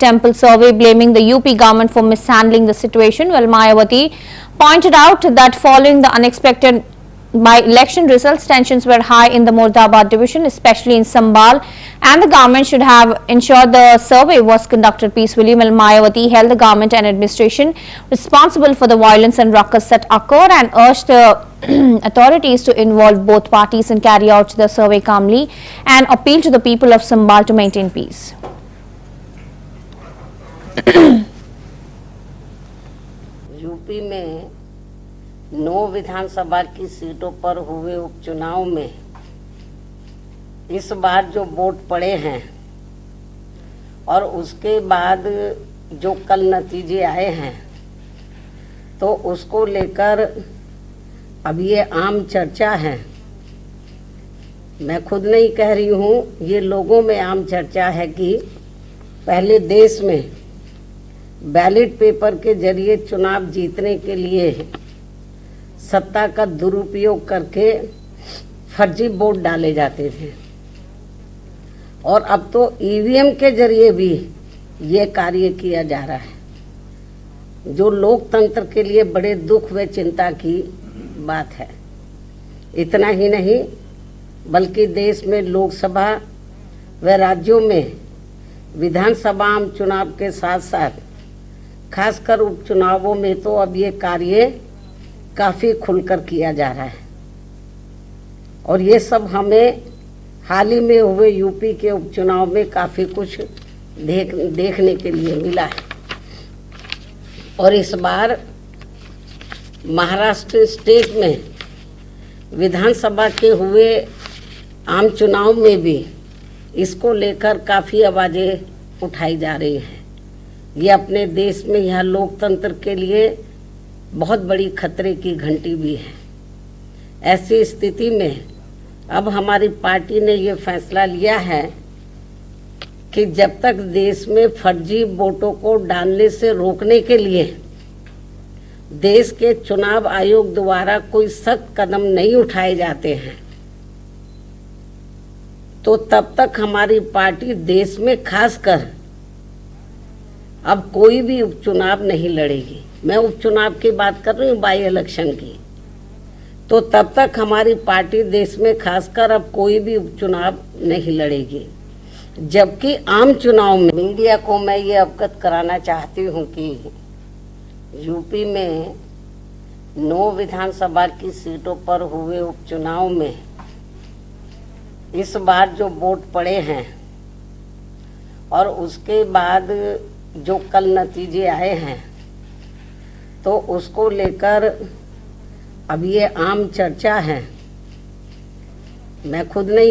temple survey, blaming the UP government for mishandling the situation. Well, Mayawati pointed out that following the unexpected by-election results, tensions were high in the Mordabad division, especially in Sambal, and the government should have ensured the survey was conducted peacefully. Well, Mayawati held the government and administration responsible for the violence and ruckus that occurred and urged the authorities to involve both parties and carry out the survey calmly and appeal to the people of Sambal to maintain peace. UP में 9 विधानसभा की सीटों पर हुए उपचुनाव में इस बार जो vote पड़े हैं और उसके बाद जो कल नतीजे आए हैं तो उसको लेकर अब ये आम चर्चा है। मैं खुद नहीं कह रही हूँ, ये लोगों में आम चर्चा है कि पहले देश में बैलेट पेपर के जरिए चुनाव जीतने के लिए सत्ता का दुरुपयोग करके फर्जी वोट डाले जाते थे और अब तो ईवीएम के जरिए भी ये कार्य किया जा रहा है, जो लोकतंत्र के लिए बड़े दुख व चिंता की बात है। इतना ही नहीं बल्कि देश में लोकसभा व राज्यों में विधानसभा आम चुनाव के साथ साथ खासकर उपचुनावों में तो अब ये कार्य काफ़ी खुलकर किया जा रहा है और ये सब हमें हाल ही में हुए यूपी के उपचुनाव में काफ़ी कुछ देखने के लिए मिला है। और इस बार महाराष्ट्र स्टेट में विधानसभा के हुए आम चुनाव में भी इसको लेकर काफ़ी आवाज़ें उठाई जा रही हैं। ये अपने देश में यह लोकतंत्र के लिए बहुत बड़ी खतरे की घंटी भी है। ऐसी स्थिति में अब हमारी पार्टी ने ये फैसला लिया है कि जब तक देश में फर्जी वोटों को डालने से रोकने के लिए देश के चुनाव आयोग द्वारा कोई सख्त कदम नहीं उठाए जाते हैं तो तब तक हमारी पार्टी देश में खासकर अब कोई भी उपचुनाव नहीं लड़ेगी। मैं उपचुनाव की बात कर रही हूँ, बाई इलेक्शन की। तो तब तक हमारी पार्टी देश में खासकर अब कोई भी उपचुनाव नहीं लड़ेगी। जबकि आम चुनाव में मीडिया को मैं ये अवगत कराना चाहती हूँ कि यूपी में 9 विधानसभा की सीटों पर हुए उपचुनाव में इस बार जो वोट पड़े हैं और उसके बाद जो कल नतीजे आए हैं तो उसको लेकर अब ये आम चर्चा है। मैं खुद नहीं